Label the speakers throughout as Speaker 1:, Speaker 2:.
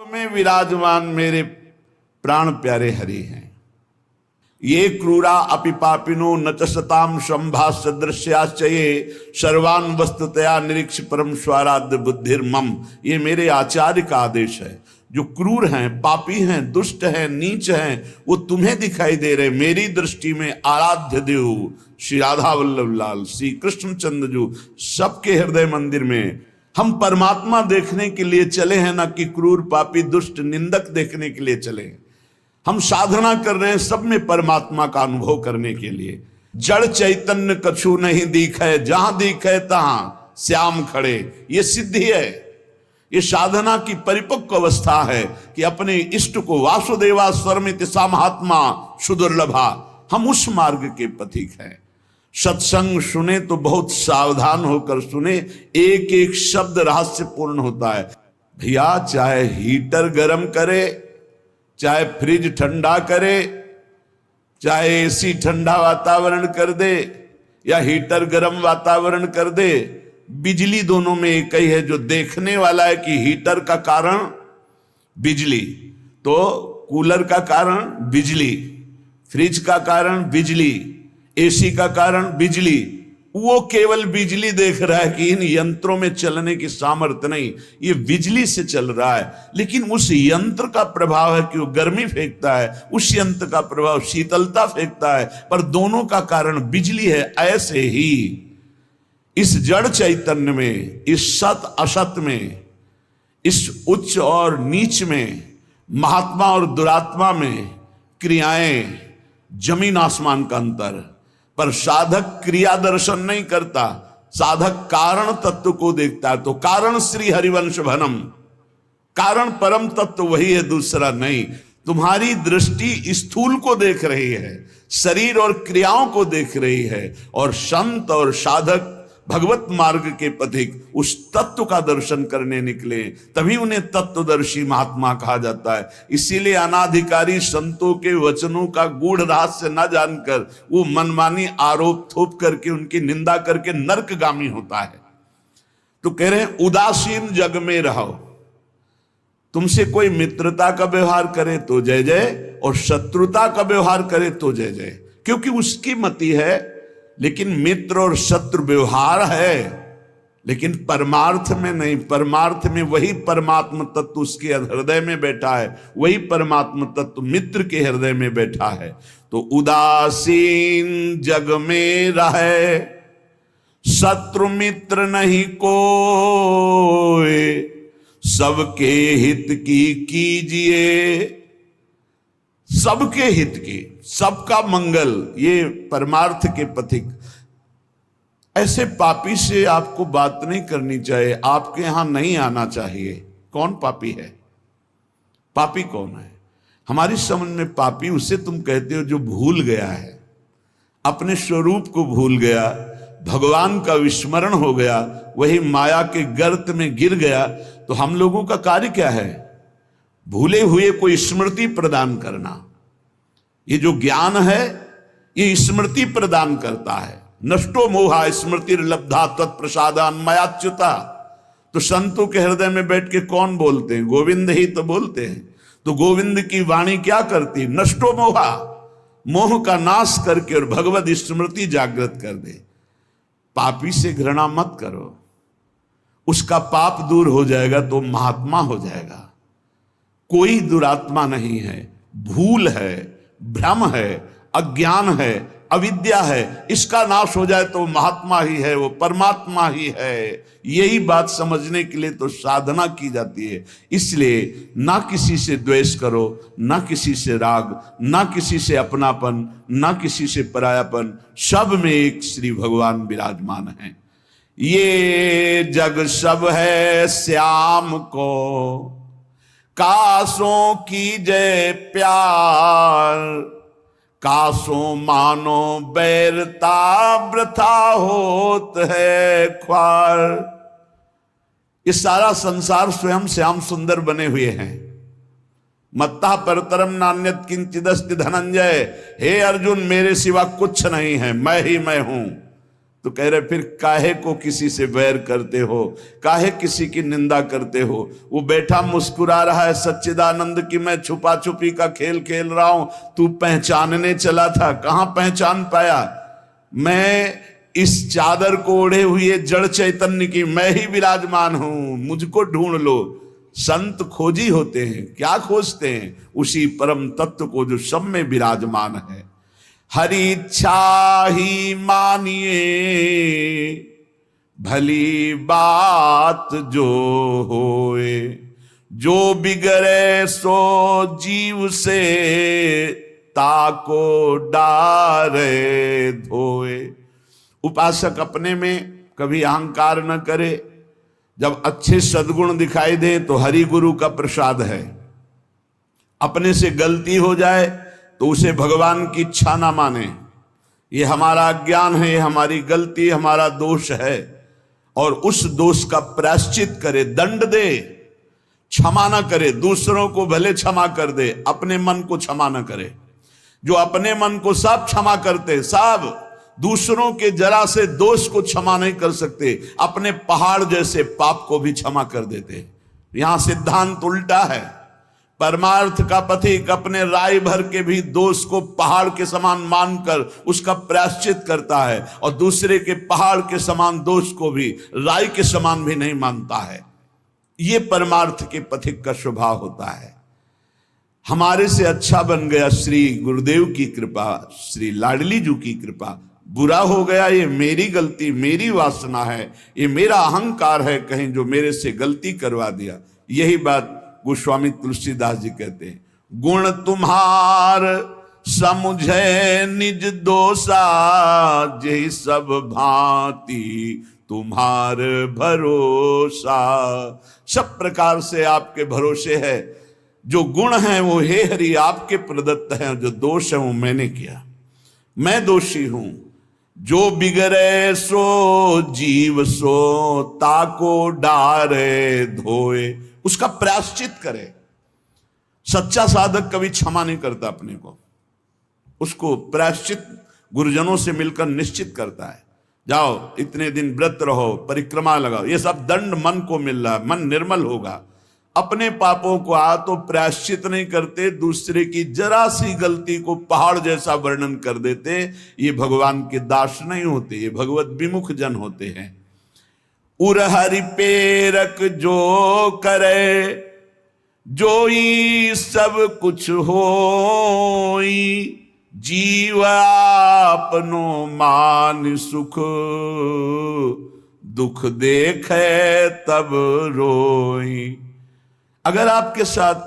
Speaker 1: में विराजमान मेरे प्राण प्यारे हरि हैं। ये क्रूरा अपि पापिनो न च सताम संभाष्य दृश्याश्चये सर्वान् वस्तुतया निरीक्ष परम स्वाराध्य बुद्धिर्मम। ये मेरे आचार्य का आदेश है। जो क्रूर हैं, पापी हैं, दुष्ट हैं, नीच हैं, वो तुम्हें दिखाई दे रहे। मेरी दृष्टि में आराध्य देव श्री राधा वल्लभ लाल, श्री कृष्णचंद्र जी सबके हृदय मंदिर में हम परमात्मा देखने के लिए चले हैं, ना कि क्रूर पापी दुष्ट निंदक देखने के लिए चले हैं। हम साधना कर रहे हैं सब में परमात्मा का अनुभव करने के लिए। जड़ चैतन्य कछु नहीं दिखे, जहां दिखे तहां श्याम खड़े। ये सिद्धि है, ये साधना की परिपक्व अवस्था है कि अपने इष्ट को वासुदेवा स्वरमिति सा महात्मा सुदुर्लभा। हम उस मार्ग के पथिक हैं। सत्संग सुने तो बहुत सावधान होकर सुने, एक एक शब्द रहस्यपूर्ण होता है। भैया चाहे हीटर गर्म करे, चाहे फ्रिज ठंडा करे, चाहे एसी ठंडा वातावरण कर दे या हीटर गर्म वातावरण कर दे, बिजली दोनों में एक ही है। जो देखने वाला है कि हीटर का कारण बिजली, तो कूलर का कारण बिजली, फ्रिज का कारण बिजली, एसी का कारण बिजली, वो केवल बिजली देख रहा है कि इन यंत्रों में चलने की सामर्थ्य नहीं, ये बिजली से चल रहा है। लेकिन उस यंत्र का प्रभाव है कि वो गर्मी फेंकता है, उस यंत्र का प्रभाव शीतलता फेंकता है, पर दोनों का कारण बिजली है। ऐसे ही इस जड़ चैतन्य में, इस सत असत में, इस उच्च और नीच में, महात्मा और दुरात्मा में क्रियाएं जमीन आसमान का अंतर। पर साधक क्रिया दर्शन नहीं करता, साधक कारण तत्व को देखता है। तो कारण श्री हरिवंश भनम, कारण परम तत्व वही है, दूसरा नहीं। तुम्हारी दृष्टि स्थूल को देख रही है, शरीर और क्रियाओं को देख रही है, और संत और साधक भगवत मार्ग के पथिक उस तत्व का दर्शन करने निकले, तभी उन्हें तत्वदर्शी महात्मा कहा जाता है। इसीलिए अनाधिकारी संतों के वचनों का गूढ़ रहस्य न जानकर वो मनमानी आरोप थोप करके उनकी निंदा करके नरकगामी होता है। तो कह रहे हैं उदासीन जग में रहो। तुमसे कोई मित्रता का व्यवहार करे तो जय जय, और शत्रुता का व्यवहार करे तो जय जय, क्योंकि उसकी मति है। लेकिन मित्र और शत्रु व्यवहार है, लेकिन परमार्थ में नहीं। परमार्थ में वही परमात्म तत्व उसके हृदय में बैठा है, वही परमात्म तत्व मित्र के हृदय में बैठा है। तो उदासीन जग में रहे, शत्रु मित्र नहीं कोई, सबके हित की कीजिए, सबके हित की, सबका मंगल, ये परमार्थ के पथिक। ऐसे पापी से आपको बात नहीं करनी चाहिए, आपके यहां नहीं आना चाहिए। कौन पापी है? पापी कौन है? हमारी समझ में पापी उसे तुम कहते हो जो भूल गया है, अपने स्वरूप को भूल गया, भगवान का विस्मरण हो गया, वही माया के गर्त में गिर गया। तो हम लोगों का कार्य क्या है? भूले हुए को स्मृति प्रदान करना। ये जो ज्ञान है ये स्मृति प्रदान करता है। नष्टो मोहा स्मृति लब्धा तत्प्रसादान मयाच्युता। तो संतों के हृदय में बैठ के कौन बोलते हैं? गोविंद ही तो बोलते हैं। तो गोविंद की वाणी क्या करती? नष्टो मोहा, मोह का नाश करके और भगवत स्मृति जागृत कर दे। पापी से घृणा मत करो, उसका पाप दूर हो जाएगा तो महात्मा हो जाएगा। कोई दुरात्मा नहीं है, भूल है, भ्रम है, अज्ञान है, अविद्या है, इसका नाश हो जाए तो महात्मा ही है, वो परमात्मा ही है। यही बात समझने के लिए तो साधना की जाती है। इसलिए ना किसी से द्वेष करो, ना किसी से राग, ना किसी से अपनापन, ना किसी से परायापन, सब में एक श्री भगवान विराजमान है। ये जग सब है श्याम को, कासों की जय प्यार, कासों मानो बैरता वृथा होत है ख्वार। ये सारा संसार स्वयं श्याम सुंदर बने हुए हैं। मत्ता परतरम नान्यत किंचिदस्ति धनंजय। हे अर्जुन, मेरे सिवा कुछ नहीं है, मैं ही मैं हूं। तो कह रहे फिर काहे को किसी से वैर करते हो, काहे किसी की निंदा करते हो। वो बैठा मुस्कुरा रहा है सच्चिदानंद की मैं छुपा छुपी का खेल खेल रहा हूं, तू पहचानने चला था, कहां पहचान पाया। मैं इस चादर को ओढ़े हुए जड़ चैतन्य की मैं ही विराजमान हूं, मुझको ढूंढ लो। संत खोजी होते हैं, क्या खोजते हैं? उसी परम तत्व को जो सब में विराजमान है। हरि इच्छा ही मानिए भली बात जो होए, जो बिगड़े सो जीव से ताको डारे धोए। उपासक अपने में कभी अहंकार न करे, जब अच्छे सद्गुण दिखाई दे तो हरि गुरु का प्रसाद है। अपने से गलती हो जाए तो उसे भगवान की इच्छा ना माने, ये हमारा अज्ञान है, ये हमारी गलती, हमारा दोष है, और उस दोष का प्रायश्चित करे, दंड दे, क्षमा ना करे। दूसरों को भले क्षमा कर दे, अपने मन को क्षमा ना करे। जो अपने मन को सब क्षमा करते, सब दूसरों के जरा से दोष को क्षमा नहीं कर सकते, अपने पहाड़ जैसे पाप को भी क्षमा कर देते। यहां सिद्धांत उल्टा है। परमार्थ का पथिक अपने राय भर के भी दोष को पहाड़ के समान मानकर उसका प्रायश्चित करता है, और दूसरे के पहाड़ के समान दोष को भी राय के समान भी नहीं मानता है। ये परमार्थ के पथिक का स्वभाव होता है। हमारे से अच्छा बन गया श्री गुरुदेव की कृपा, श्री लाडली जी की कृपा। बुरा हो गया, ये मेरी गलती, मेरी वासना है, ये मेरा अहंकार है कहीं जो मेरे से गलती करवा दिया। यही बात गोस्वामी तुलसीदास जी कहते हैं, गुण तुम्हार समुझे निज दोषा, जय सब भांति तुम्हार भरोसा। सब प्रकार से आपके भरोसे है। जो गुण हैं वो हे हरि आपके प्रदत्त हैं, जो दोष है वो मैंने किया, मैं दोषी हूं। जो बिगड़े सो जीव सो ताको डारे धोए, उसका प्रायश्चित करे। सच्चा साधक कभी क्षमा नहीं करता अपने को, उसको प्रायश्चित गुरुजनों से मिलकर निश्चित करता है। जाओ इतने दिन व्रत रहो, परिक्रमा लगाओ, ये सब दंड मन को मिल रहा है, मन निर्मल होगा। अपने पापों को तो प्रायश्चित नहीं करते, दूसरे की जरा सी गलती को पहाड़ जैसा वर्णन कर देते। ये भगवान के दास नहीं होते, ये भगवत विमुख जन होते हैं। उरहरि पेरक जो करे, जोई सब कुछ होई, जीव आपनो मान सुख, दुख देखे तब रोई। अगर आपके साथ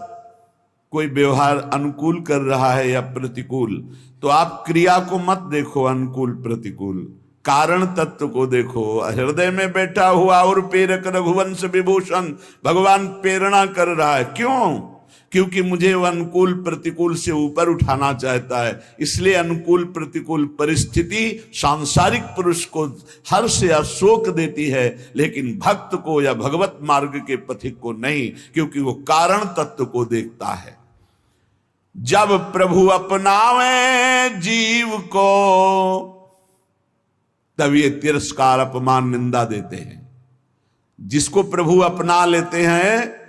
Speaker 1: कोई व्यवहार अनुकूल कर रहा है या प्रतिकूल, तो आप क्रिया को मत देखो, अनुकूल प्रतिकूल, कारण तत्व को देखो। हृदय में बैठा हुआ और प्रेरक रघुवंश विभूषण भगवान प्रेरणा कर रहा है। क्यों? क्योंकि मुझे वो अनुकूल प्रतिकूल से ऊपर उठाना चाहता है। इसलिए अनुकूल प्रतिकूल परिस्थिति सांसारिक पुरुष को हर्ष या शोक देती है, लेकिन भक्त को या भगवत मार्ग के पथिक को नहीं, क्योंकि वो कारण तत्व को देखता है। जब प्रभु अपनावे जीव को, तब ये तिरस्कार अपमान निंदा देते हैं। जिसको प्रभु अपना लेते हैं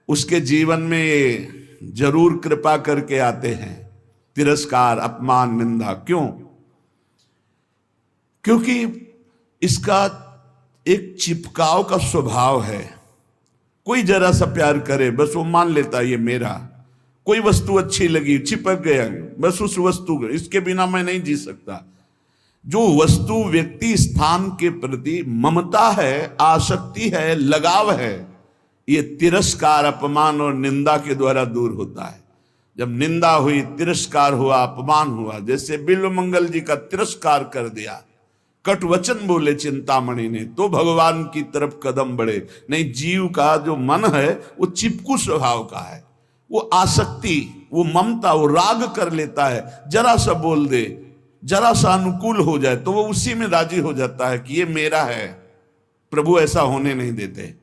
Speaker 1: उसके जीवन में जरूर कृपा करके आते हैं तिरस्कार, अपमान, निंदा। क्यों? क्योंकि इसका एक चिपकाव का स्वभाव है। कोई जरा सा प्यार करे बस वो मान लेता ये मेरा। कोई वस्तु अच्छी लगी, चिपक गया, बस उस वस्तु, इसके बिना मैं नहीं जी सकता। जो वस्तु व्यक्ति स्थान के प्रति ममता है, आसक्ति है, लगाव है, ये तिरस्कार, अपमान और निंदा के द्वारा दूर होता है। जब निंदा हुई, तिरस्कार हुआ, अपमान हुआ, जैसे बिल्व मंगल जी का तिरस्कार कर दिया, कट वचन बोले चिंतामणि ने, तो भगवान की तरफ कदम बढ़े। नहीं, जीव का जो मन है वो चिपकू स्वभाव का है, वो आसक्ति, वो ममता, वो राग कर लेता है। जरा सा बोल दे, जरा सा अनुकूल हो जाए तो वो उसी में राजी हो जाता है कि ये मेरा है। प्रभु ऐसा होने नहीं देते।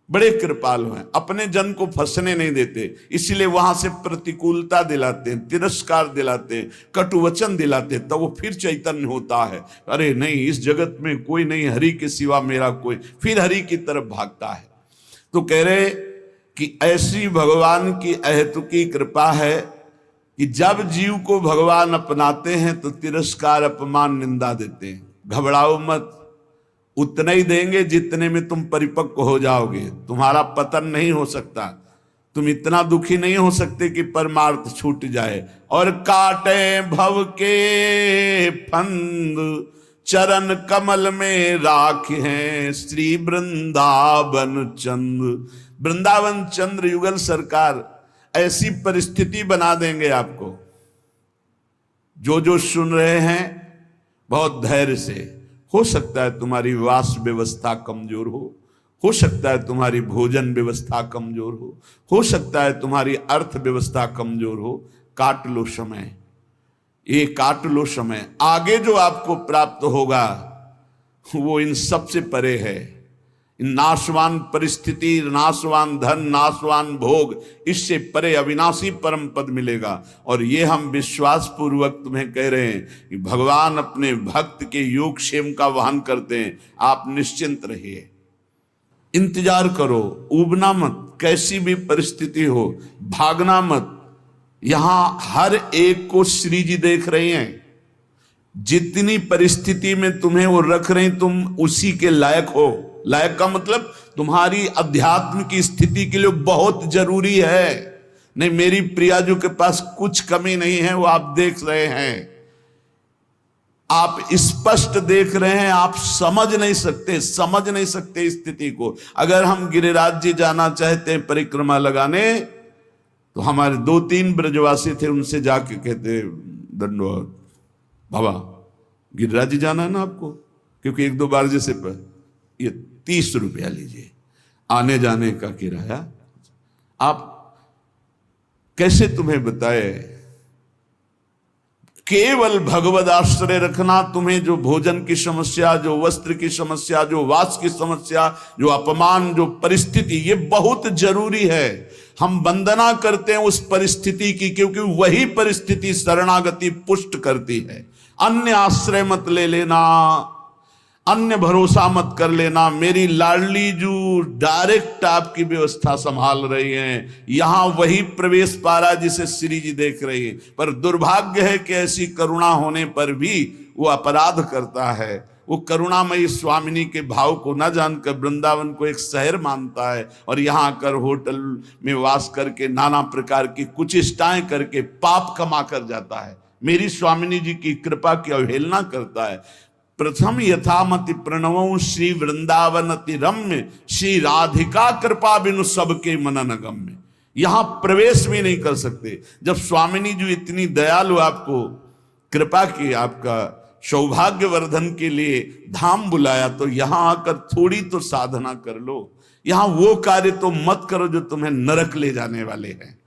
Speaker 1: बड़े कृपालु हैं, अपने जन को फंसने नहीं देते, इसीलिए वहां से प्रतिकूलता दिलाते हैं, तिरस्कार दिलाते हैं, कटुवचन दिलाते हैं, तो वो फिर चैतन्य होता है। अरे नहीं, इस जगत में कोई नहीं, हरि के सिवा मेरा कोई, फिर हरि की तरफ भागता है। तो कह रहे कि ऐसी भगवान की अहेतुकी कृपा है कि जब जीव को भगवान अपनाते हैं तो तिरस्कार, अपमान, निंदा देते हैं। घबराओ मत, उतना ही देंगे जितने में तुम परिपक्व हो जाओगे। तुम्हारा पतन नहीं हो सकता, तुम इतना दुखी नहीं हो सकते कि परमार्थ छूट जाए। और काटे भव के फंद, चरण कमल में राख हैं श्री वृंदावन चंद्र। वृंदावन चंद्र युगल सरकार ऐसी परिस्थिति बना देंगे आपको। जो सुन रहे हैं बहुत धैर्य से, हो सकता है तुम्हारी वास व्यवस्था कमजोर हो सकता है तुम्हारी भोजन व्यवस्था कमजोर हो सकता है तुम्हारी अर्थ व्यवस्था कमजोर हो। काट लो समय, ये काट लो समय। आगे जो आपको प्राप्त होगा वो इन सब से परे है। नाशवान परिस्थिति, नाशवान धन, नाशवान भोग, इससे परे अविनाशी परम पद मिलेगा। और ये हम विश्वास पूर्वक तुम्हें कह रहे हैं कि भगवान अपने भक्त के योगक्षेम का वहन करते हैं। आप निश्चिंत रहिए, इंतजार करो, ऊबना मत, कैसी भी परिस्थिति हो भागना मत। यहां हर एक को श्री जी देख रहे हैं। जितनी परिस्थिति में तुम्हें वो रख रहे हैं, तुम उसी के लायक हो। लायक का मतलब तुम्हारी अध्यात्म की स्थिति के लिए बहुत जरूरी है। नहीं, मेरी प्रियाजू के पास कुछ कमी नहीं है, वो आप देख रहे हैं, आप स्पष्ट देख रहे हैं, आप समझ नहीं सकते स्थिति को। अगर हम गिरिराज जी जाना चाहते हैं परिक्रमा लगाने, तो हमारे 2-3 ब्रजवासी थे, उनसे जाके कहते दंडवत बाबा गिरिराज जी जाना है ना आपको, क्योंकि 1-2 बार जैसे पर ये 30 रुपया लीजिए आने जाने का किराया। आप कैसे तुम्हें बताए, केवल भगवद आश्रय रखना। तुम्हें जो भोजन की समस्या, जो वस्त्र की समस्या, जो वास की समस्या, जो अपमान, जो परिस्थिति, ये बहुत जरूरी है। हम वंदना करते हैं उस परिस्थिति की, क्योंकि वही परिस्थिति शरणागति पुष्ट करती है। अन्य आश्रय मत ले लेना, अन्य भरोसा मत कर लेना। मेरी लाडली जो डायरेक्ट आपकी व्यवस्था संभाल रही हैं, यहां वही प्रवेश पा रहा जिसे श्री जी देख रही है। पर दुर्भाग्य है कि ऐसी करुणा होने पर भी वो अपराध करता है। वो करुणामयी स्वामिनी के भाव को न जानकर वृंदावन को एक शहर मानता है, और यहाँ आकर होटल में वास करके नाना प्रकार की कुचेष्टाएं करके पाप कमा कर जाता है। मेरी स्वामिनी जी की कृपा की अवहेलना करता है। प्रथम यथामति प्रणवों श्री वृंदावन अति रम्य, श्री राधिका कृपा बिनु सबके मनन गम्य। यहां प्रवेश भी नहीं कर सकते। जब स्वामिनी जी इतनी दयालु आपको कृपा की, आपका सौभाग्य वर्धन के लिए धाम बुलाया, तो यहां आकर थोड़ी तो साधना कर लो। यहां वो कार्य तो मत करो जो तुम्हें नरक ले जाने वाले हैं।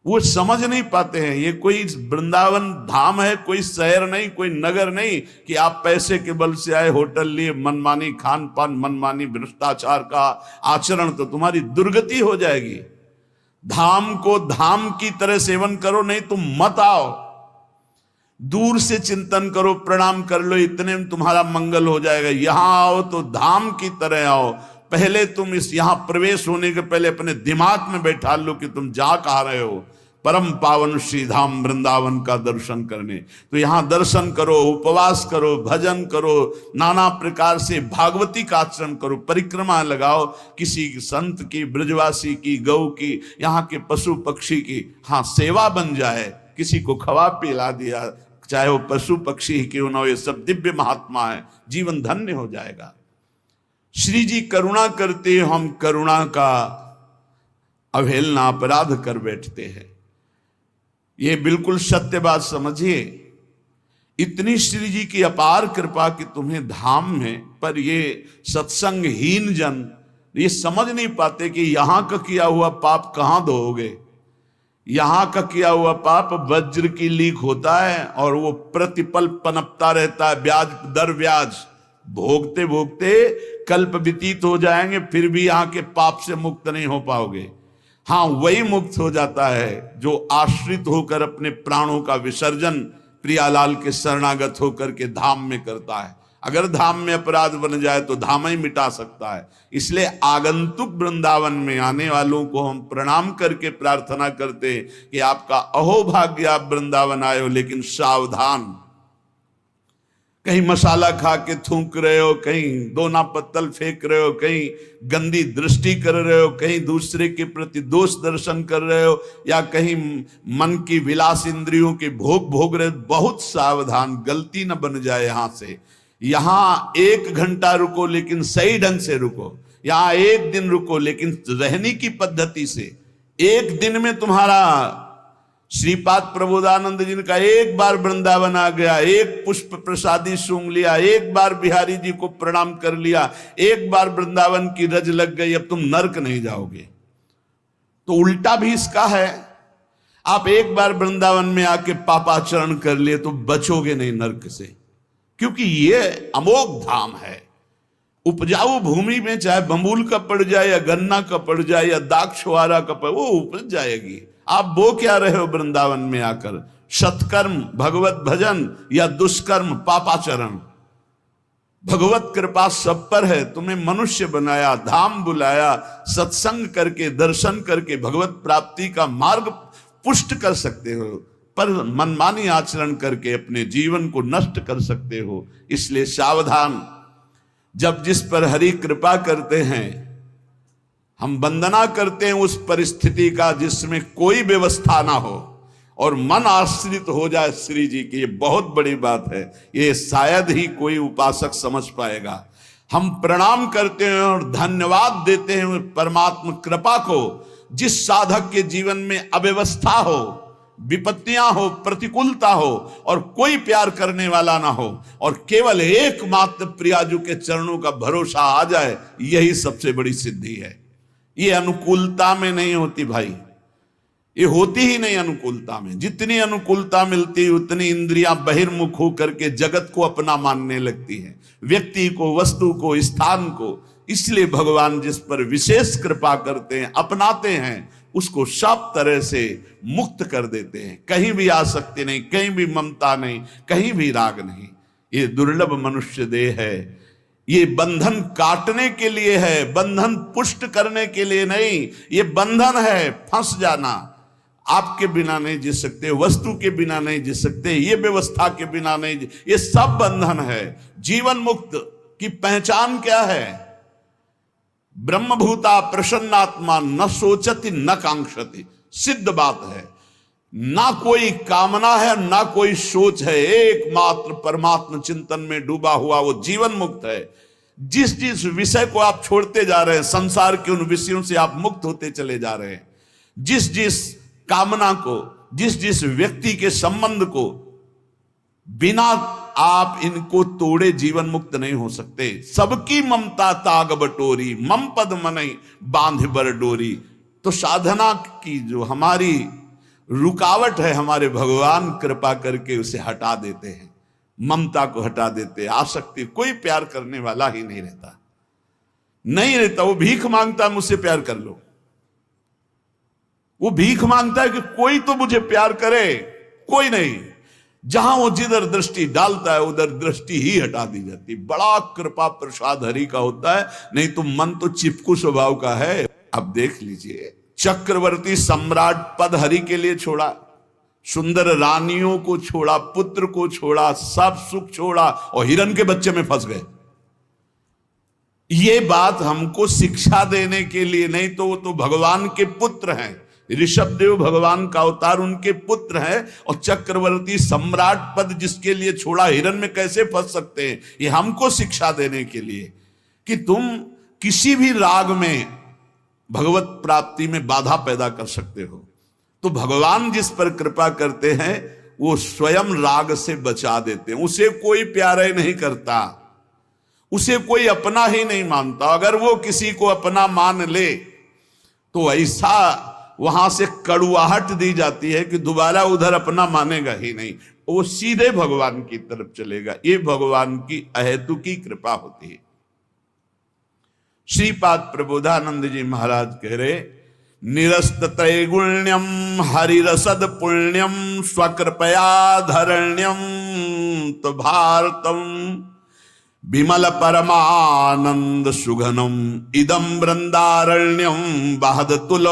Speaker 1: वो समझ नहीं पाते हैं। ये कोई वृंदावन धाम है, कोई शहर नहीं, कोई नगर नहीं कि आप पैसे के बल से आए, होटल लिए, मनमानी खान पान, मनमानी भ्रष्टाचार का आचरण, तो तुम्हारी दुर्गति हो जाएगी। धाम को धाम की तरह सेवन करो, नहीं तुम मत आओ। दूर से चिंतन करो, प्रणाम कर लो, इतने में तुम्हारा मंगल हो जाएगा। यहां आओ तो धाम की तरह आओ। पहले तुम इस यहां प्रवेश होने के पहले अपने दिमाग में बैठा लो कि तुम जा कहां रहे हो। परम पावन श्री धाम वृंदावन का दर्शन करने। तो यहां दर्शन करो, उपवास करो, भजन करो, नाना प्रकार से भागवती का आचरण करो, परिक्रमा लगाओ, किसी संत की, ब्रजवासी की, गौ की, यहाँ के पशु पक्षी की हाँ सेवा बन जाए। किसी को खवा पिला दिया, चाहे वो पशु पक्षी ही क्यों ना हो, ये सब दिव्य महात्मा है, जीवन धन्य हो जाएगा। श्री जी करुणा करते, हम करुणा का अवहेलना, अपराध कर बैठते हैं। ये बिल्कुल सत्य बात समझिए। इतनी श्री जी की अपार कृपा कि तुम्हें धाम में, पर ये सत्संगहीन जन ये समझ नहीं पाते कि यहां का किया हुआ पाप कहां धोओगे। यहां का किया हुआ पाप वज्र की लीक होता है और वो प्रतिपल पनपता रहता है, ब्याज दर ब्याज, भोगते भोगते कल्प व्यतीत हो जाएंगे, फिर भी यहाँ के पाप से मुक्त नहीं हो पाओगे। हाँ, वही मुक्त हो जाता है जो आश्रित होकर अपने प्राणों का विसर्जन प्रियालाल के शरणागत होकर के धाम में करता है। अगर धाम में अपराध बन जाए तो धाम ही मिटा सकता है। इसलिए आगंतुक वृंदावन में आने वालों को हम प्रणाम करके प्रार्थना करते हैं कि आपका अहोभाग्य, आप वृंदावन आए हो, लेकिन सावधान, कहीं मसाला खा के थूक रहे हो, कहीं दोना पत्तल फेंक रहे हो, कहीं गंदी दृष्टि कर रहे हो, कहीं दूसरे के प्रति दोष दर्शन कर रहे हो, या कहीं मन की विलास इंद्रियों के भोग भोग रहे हो। बहुत सावधान, गलती न बन जाए। यहां से यहां 1 घंटा रुको लेकिन सही ढंग से रुको, यहां 1 दिन रुको लेकिन रहने की पद्धति से। 1 दिन में तुम्हारा श्रीपाद प्रबोधानंद जी का 1 बार वृंदावन आ गया, 1 पुष्प प्रसादी सूंघ लिया, 1 बार बिहारी जी को प्रणाम कर लिया, 1 बार वृंदावन की रज लग गई, अब तुम नरक नहीं जाओगे। तो उल्टा भी इसका है, आप 1 बार वृंदावन में आके पापाचरण कर लिए तो बचोगे नहीं नरक से, क्योंकि ये अमोघ धाम है। उपजाऊ भूमि में चाहे बंबूल का पड़ जाए या गन्ना का पड़ जाए या दाक्षवारा का पड़, वो उपज जाएगी। आप बो क्या रहे हो वृंदावन में आकर? सत्कर्म भगवत भजन या दुष्कर्म पापाचरण। भगवत कृपा सब पर है, तुम्हें मनुष्य बनाया, धाम बुलाया, सत्संग करके दर्शन करके भगवत प्राप्ति का मार्ग पुष्ट कर सकते हो, पर मनमानी आचरण करके अपने जीवन को नष्ट कर सकते हो। इसलिए सावधान, जब जिस पर हरि कृपा करते हैं, हम वंदना करते हैं उस परिस्थिति का जिसमें कोई व्यवस्था ना हो और मन आश्रित हो जाए श्री जी की। ये बहुत बड़ी बात है, ये शायद ही कोई उपासक समझ पाएगा। हम प्रणाम करते हैं और धन्यवाद देते हैं परमात्मा कृपा को, जिस साधक के जीवन में अव्यवस्था हो, विपत्तियां हो, प्रतिकूलता हो और कोई प्यार करने वाला ना हो और केवल एकमात्र प्रियाजू के चरणों का भरोसा आ जाए, यही सबसे बड़ी सिद्धि है। ये अनुकूलता में नहीं होती भाई, ये होती ही नहीं अनुकूलता में। जितनी अनुकूलता मिलती उतनी इंद्रियां बहिर्मुख होकर के जगत को अपना मानने लगती हैं, व्यक्ति को, वस्तु को, स्थान को। इसलिए भगवान जिस पर विशेष कृपा करते हैं, अपनाते हैं, उसको सब तरह से मुक्त कर देते हैं। कहीं भी आसक्ति नहीं, कहीं भी ममता नहीं, कहीं भी राग नहीं। ये दुर्लभ मनुष्य देह है, ये बंधन काटने के लिए है, बंधन पुष्ट करने के लिए नहीं। ये बंधन है फंस जाना, आपके बिना नहीं जी सकते, वस्तु के बिना नहीं जी सकते, ये व्यवस्था के बिना नहीं, ये सब बंधन है। जीवन मुक्त की पहचान क्या है? ब्रह्मभूता प्रसन्नात्मा न सोचति न कांक्षति। सिद्ध बात है, ना कोई कामना है ना कोई सोच है, एकमात्र परमात्मा चिंतन में डूबा हुआ वो जीवन मुक्त है। जिस जिस विषय को आप छोड़ते जा रहे हैं, संसार के उन विषयों से आप मुक्त होते चले जा रहे हैं। जिस जिस कामना को, जिस जिस व्यक्ति के संबंध को बिना आप इनको तोड़े जीवन मुक्त नहीं हो सकते। सबकी ममता ताग बटोरी, मम पद मनई बांध बर डोरी। तो साधना की जो हमारी रुकावट है, हमारे भगवान कृपा करके उसे हटा देते हैं, ममता को हटा देते हैं। आसक्ति, कोई प्यार करने वाला ही नहीं रहता, नहीं रहता। वो भीख मांगता है मुझसे प्यार कर लो, वो भीख मांगता है कि कोई तो मुझे प्यार करे, कोई नहीं। जहां वो जिधर दृष्टि डालता है उधर दृष्टि ही हटा दी जाती। बड़ा कृपा प्रसाद हरि का होता है, नहीं तो मन तो चिपकू स्वभाव का है। अब देख लीजिए, चक्रवर्ती सम्राट पद हरि के लिए छोड़ा, सुंदर रानियों को छोड़ा, पुत्र को छोड़ा, सब सुख छोड़ा और हिरण के बच्चे में फंस गए। ये बात हमको शिक्षा देने के लिए नहीं, तो वो तो भगवान के पुत्र हैं। ऋषभदेव भगवान का अवतार, उनके पुत्र हैं, और चक्रवर्ती सम्राट पद जिसके लिए छोड़ा, हिरण में कैसे फंस सकते हैं? ये हमको शिक्षा देने के लिए कि तुम किसी भी राग में भगवत प्राप्ति में बाधा पैदा कर सकते हो। तो भगवान जिस पर कृपा करते हैं वो स्वयं राग से बचा देते हैं। उसे कोई प्यार ही नहीं करता, उसे कोई अपना ही नहीं मानता। अगर वो किसी को अपना मान ले तो ऐसा वहां से कड़ुआहट दी जाती है कि दोबारा उधर अपना मानेगा ही नहीं, वो सीधे भगवान की तरफ चलेगा। ये भगवान की अहेतुकी कृपा होती है। श्रीपाद प्रबोधानंद जी महाराज कह रहे, निरस्त त्रैगुण्यम हरिरसद पुण्यम स्वकृपया धरण्यम तो भारतम विमल परमानंद सुघनम इदम वृंदारण्यम बहद तुल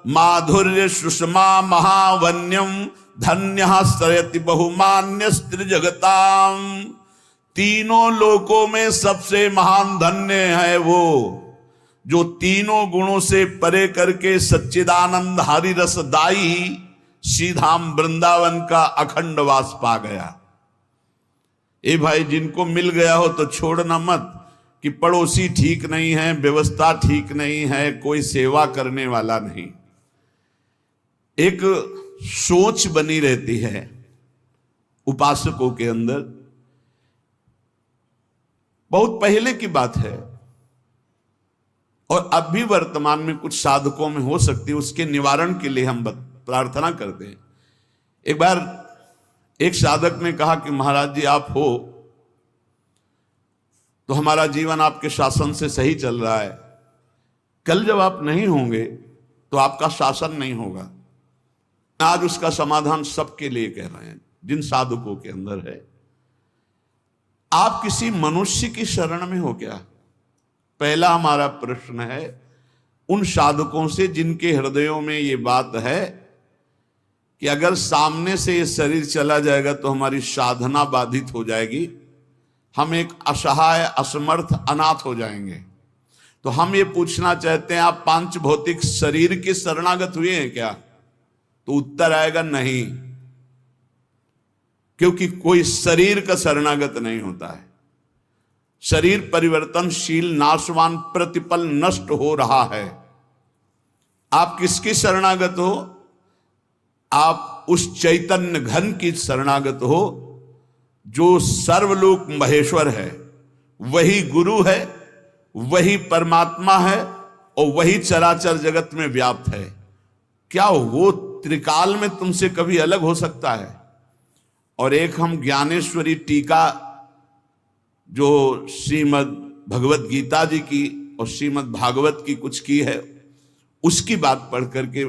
Speaker 1: माधुर्य सुषमा महावन्यम धन्य सरयति बहुमान्य स्त्री जगताम। तीनों लोकों में सबसे महान धन्य है वो जो तीनों गुणों से परे करके सच्चिदानंद हरि रसदाई श्रीधाम वृंदावन का अखंड वास पा गया। ए भाई, जिनको मिल गया हो तो छोड़ना मत कि पड़ोसी ठीक नहीं है, व्यवस्था ठीक नहीं है, कोई सेवा करने वाला नहीं। एक सोच बनी रहती है उपासकों के अंदर। बहुत पहले की बात है और अब भी वर्तमान में कुछ साधकों में हो सकती है, उसके निवारण के लिए हम प्रार्थना करते हैं। एक बार एक साधक ने कहा कि महाराज जी आप हो तो हमारा जीवन आपके शासन से सही चल रहा है, कल जब आप नहीं होंगे तो आपका शासन नहीं होगा। आज उसका समाधान सबके लिए कह रहे हैं जिन साधकों के अंदर है। आप किसी मनुष्य की शरण में हो क्या? पहला हमारा प्रश्न है उन साधकों से जिनके हृदयों में ये बात है कि अगर सामने से ये शरीर चला जाएगा तो हमारी साधना बाधित हो जाएगी, हम एक असहाय असमर्थ अनाथ हो जाएंगे। तो हम ये पूछना चाहते हैं आप पांच भौतिक शरीर के शरणागत हुए हैं क्या? तो उत्तर आएगा नहीं, क्योंकि कोई शरीर का शरणागत नहीं होता है। शरीर परिवर्तनशील, नाशवान, प्रतिपल नष्ट हो रहा है। आप किसकी शरणागत हो? आप उस चैतन्य घन की शरणागत हो जो सर्वलोक महेश्वर है, वही गुरु है, वही परमात्मा है और वही चराचर जगत में व्याप्त है। क्या वो त्रिकाल में तुमसे कभी अलग हो सकता है? और एक हम ज्ञानेश्वरी टीका जो श्रीमद् भगवत गीता जी की और श्रीमद् भागवत की कुछ की है, उसकी बात पढ़ करके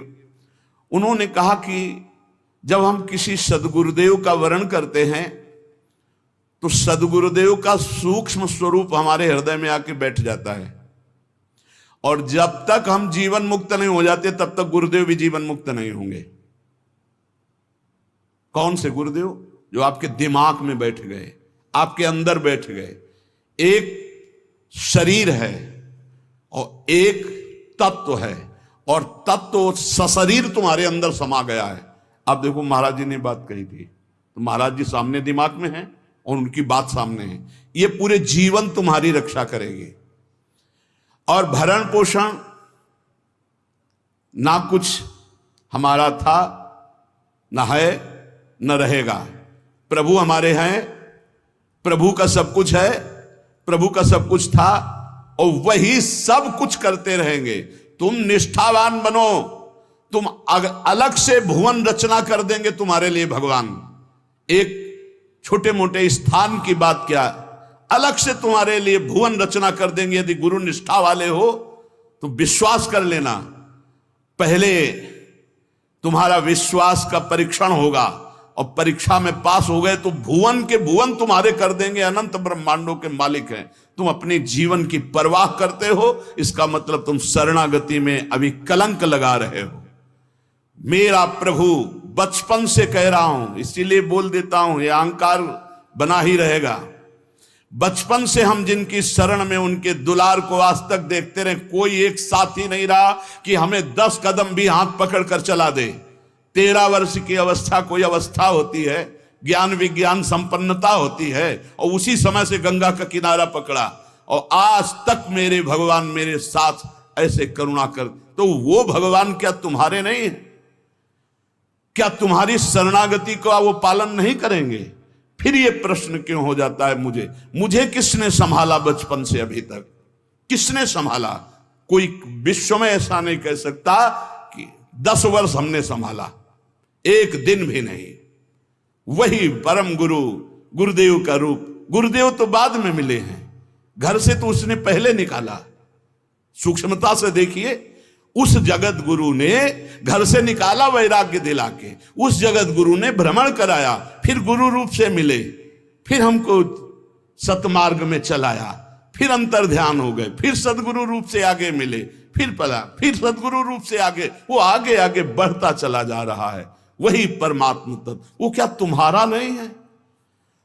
Speaker 1: उन्होंने कहा कि जब हम किसी सदगुरुदेव का वर्णन करते हैं तो सदगुरुदेव का सूक्ष्म स्वरूप हमारे हृदय में आके बैठ जाता है, और जब तक हम जीवन मुक्त नहीं हो जाते तब तक गुरुदेव भी जीवन मुक्त नहीं होंगे। कौन से गुरुदेव? जो आपके दिमाग में बैठ गए, आपके अंदर बैठ गए। एक शरीर है और एक तत्व है, और तत्व सशरीर तुम्हारे अंदर समा गया है। अब देखो महाराज जी ने बात कही थी तो महाराज जी सामने दिमाग में है और उनकी बात सामने है। ये पूरे जीवन तुम्हारी रक्षा करेगी। और भरण पोषण ना कुछ हमारा था, ना है, न रहेगा। प्रभु हमारे हैं, प्रभु का सब कुछ है, प्रभु का सब कुछ था और वही सब कुछ करते रहेंगे। तुम निष्ठावान बनो, तुम अलग से भुवन रचना कर देंगे तुम्हारे लिए भगवान। एक छोटे मोटे स्थान की बात क्या, अलग से तुम्हारे लिए भुवन रचना कर देंगे। यदि गुरु निष्ठा वाले हो तो विश्वास कर लेना, पहले तुम्हारा विश्वास का परीक्षण होगा और परीक्षा में पास हो गए तो भुवन के भुवन तुम्हारे कर देंगे। अनंत ब्रह्मांडों के मालिक हैं। तुम अपने जीवन की परवाह करते हो, इसका मतलब तुम शरणागति में अभी कलंक लगा रहे हो। मेरा प्रभु बचपन से कह रहा हूं, इसीलिए बोल देता हूं, यह अहंकार बना ही रहेगा। बचपन से हम जिनकी शरण में उनके दुलार को आज तक देखते रहे, कोई एक साथी नहीं रहा कि हमें 10 कदम भी हाथ पकड़ कर चला दे। 13 वर्ष की अवस्था कोई अवस्था होती है, ज्ञान विज्ञान संपन्नता होती है, और उसी समय से गंगा का किनारा पकड़ा और आज तक मेरे भगवान मेरे साथ ऐसे करुणा कर। तो वो भगवान क्या तुम्हारे नहीं है? क्या तुम्हारी शरणागति का वो पालन नहीं करेंगे? फिर ये प्रश्न क्यों हो जाता है मुझे किसने संभाला बचपन से अभी तक? किसने संभाला? कोई विश्व में ऐसा नहीं कह सकता कि 10 वर्ष हमने संभाला, एक दिन भी नहीं। वही परम गुरु गुरुदेव का रूप। गुरुदेव तो बाद में मिले हैं, घर से तो उसने पहले निकाला। सूक्ष्मता से देखिए, उस जगत गुरु ने घर से निकाला वैराग्य दिला के, उस जगत गुरु ने भ्रमण कराया, फिर गुरु रूप से मिले, फिर हमको सतमार्ग में चलाया, फिर अंतर ध्यान हो गए, फिर सदगुरु रूप से आगे मिले, फिर पला, फिर सदगुरु रूप से आगे, वो आगे आगे बढ़ता चला जा रहा है। वही परमात्मा तत्व। वो क्या तुम्हारा नहीं है?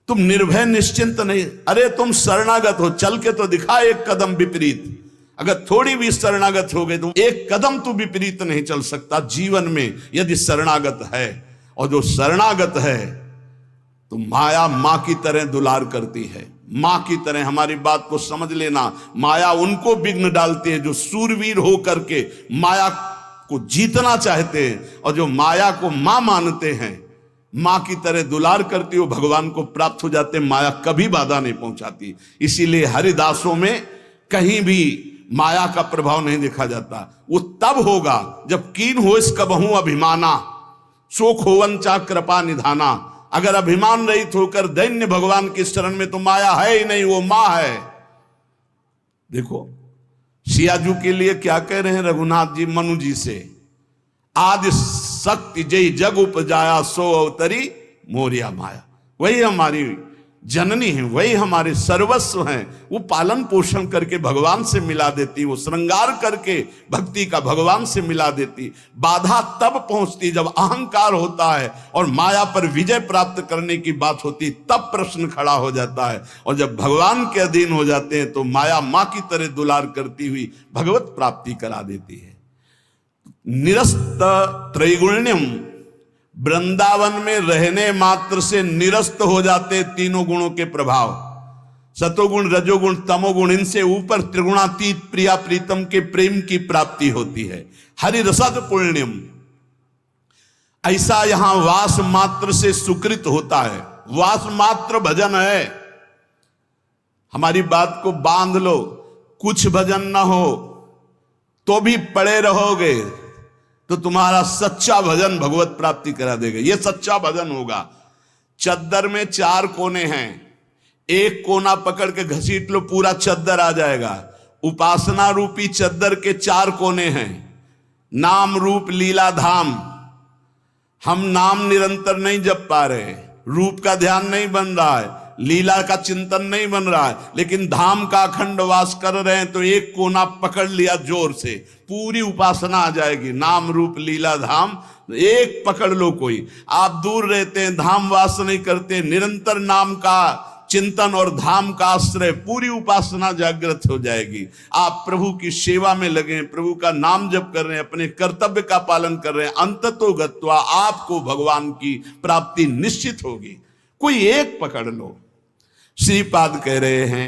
Speaker 1: तुम निर्भय निश्चिंत नहीं? अरे तुम शरणागत हो, चल के तो दिखा एक कदम विपरीत। अगर थोड़ी भी शरणागत हो गए तो एक कदम तो विपरीत नहीं चल सकता जीवन में, यदि शरणागत है। और जो शरणागत है तो माया मां की तरह दुलार करती है, मां की तरह। हमारी बात को समझ लेना, माया उनको विघ्न डालती है जो सूरवीर हो करके माया को जीतना चाहते हैं, और जो माया को मां मानते हैं, मां की तरह दुलार करती हो, भगवान को प्राप्त हो जाते हैं। माया कभी बाधा नहीं पहुंचाती। इसीलिए हरिदासों में कहीं भी माया का प्रभाव नहीं देखा जाता। वो तब होगा जब कीन हो इसका बहु अभिमाना, शोक होवंचा कृपा निधाना। अगर अभिमान रहित होकर दैन्य भगवान की शरण में, तो माया है ही नहीं, वो मां है। देखो सियाजू के लिए क्या कह रहे हैं रघुनाथ जी मनु जी से, आदि शक्ति जय जग उपजाया सो अवतरी मोरिया माया। वही हमारी जननी है, वही हमारे सर्वस्व हैं। वो पालन पोषण करके भगवान से मिला देती, वो श्रृंगार करके भक्ति का भगवान से मिला देती। बाधा तब पहुंचती जब अहंकार होता है और माया पर विजय प्राप्त करने की बात होती, तब प्रश्न खड़ा हो जाता है। और जब भगवान के अधीन हो जाते हैं तो माया मां की तरह दुलार करती हुई भगवत प्राप्ति करा देती है। निरस्त त्रैगुण्यम, वृंदावन में रहने मात्र से निरस्त हो जाते तीनों गुणों के प्रभाव, सतोगुण रजोगुण तमोगुण। इनसे ऊपर त्रिगुणातीत प्रिया प्रीतम के प्रेम की प्राप्ति होती है। हरि रसद पुण्यम, ऐसा यहां वास मात्र से सुकृत होता है। वास मात्र भजन है। हमारी बात को बांध लो, कुछ भजन ना हो तो भी पड़े रहोगे तो तुम्हारा सच्चा भजन भगवत प्राप्ति करा देगा। यह सच्चा भजन होगा। चद्दर में 4 कोने हैं, एक कोना पकड़ के घसीट लो, पूरा चद्दर आ जाएगा। उपासना रूपी चद्दर के 4 कोने हैं, नाम रूप लीला धाम। हम नाम निरंतर नहीं जप पा रहे, रूप का ध्यान नहीं बन रहा है, लीला का चिंतन नहीं बन रहा है, लेकिन धाम का अखंड वास कर रहे हैं तो एक कोना पकड़ लिया जोर से, पूरी उपासना आ जाएगी। नाम रूप लीला धाम एक पकड़ लो। कोई आप दूर रहते हैं, धाम वास नहीं करते, निरंतर नाम का चिंतन और धाम का आश्रय, पूरी उपासना जागृत हो जाएगी। आप प्रभु की सेवा में लगे, प्रभु का नाम जप कर रहे हैं, अपने कर्तव्य का पालन कर रहे हैं, अंततो गत्वा आपको भगवान की प्राप्ति निश्चित होगी। कोई एक पकड़ लो। श्रीपाद कह रहे हैं,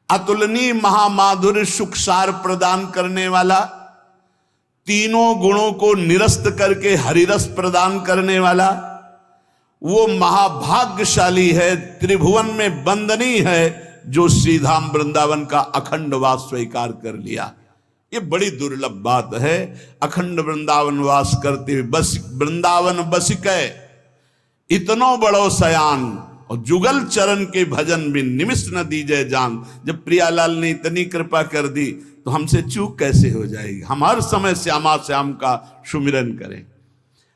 Speaker 1: अतुलनीय महामाधुर्य सुख सार प्रदान करने वाला, तीनों गुणों को निरस्त करके हरिरस प्रदान करने वाला, वो महाभाग्यशाली है, त्रिभुवन में बंदनी है, जो श्रीधाम वृंदावन का अखंड वास स्वीकार कर लिया। ये बड़ी दुर्लभ बात है। अखंड वृंदावन वास करते हुए बस वृंदावन बसिकै इतनो बड़ो सयान, और जुगल चरण के भजन भी निमिष न दीजिए जान। जब प्रियालाल ने इतनी कृपा कर दी तो हमसे चूक कैसे हो जाएगी। हम हर समय श्यामा श्याम का सुमिरन करें।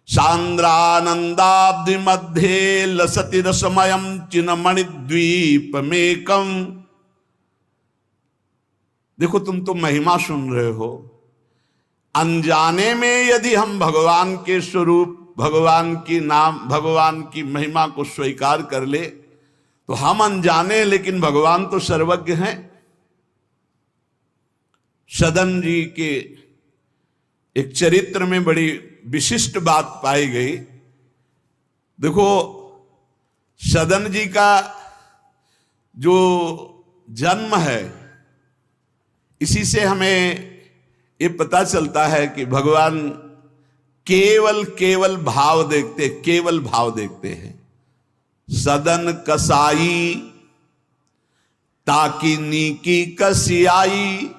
Speaker 1: सांद्रानंदाब्धि मध्य लसति रसमयम चिन्मणि द्वीप मेकम। देखो तुम तो महिमा सुन रहे हो, अनजाने में यदि हम भगवान के स्वरूप, भगवान की नाम, भगवान की महिमा को स्वीकार कर ले तो हम अनजाने, लेकिन भगवान तो सर्वज्ञ हैं। सदन जी के एक चरित्र में बड़ी विशिष्ट बात पाई गई। देखो सदन जी का जो जन्म है, इसी से हमें ये पता चलता है कि भगवान केवल भाव देखते, केवल भाव देखते हैं। सदन कसाई ताकि नीकी कसियाई,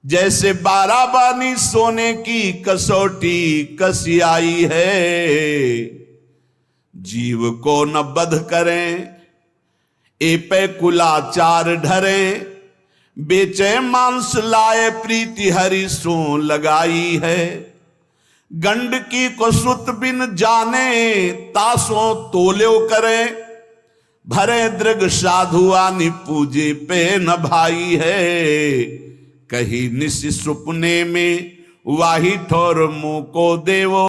Speaker 1: जैसे बाराबानी सोने की कसौटी कसी आई है। जीव को न बध करें ए पे कुलाचार ढरे, बेचे मांस लाए प्रीति हरि सो लगाई है। गंडकी को सुत बिन जाने तासों तोल्यो करे, भरे दृग साधुआनि पूजे पे न भाई है। कही निस सुपने में वाही ठोर मुंह को देवो,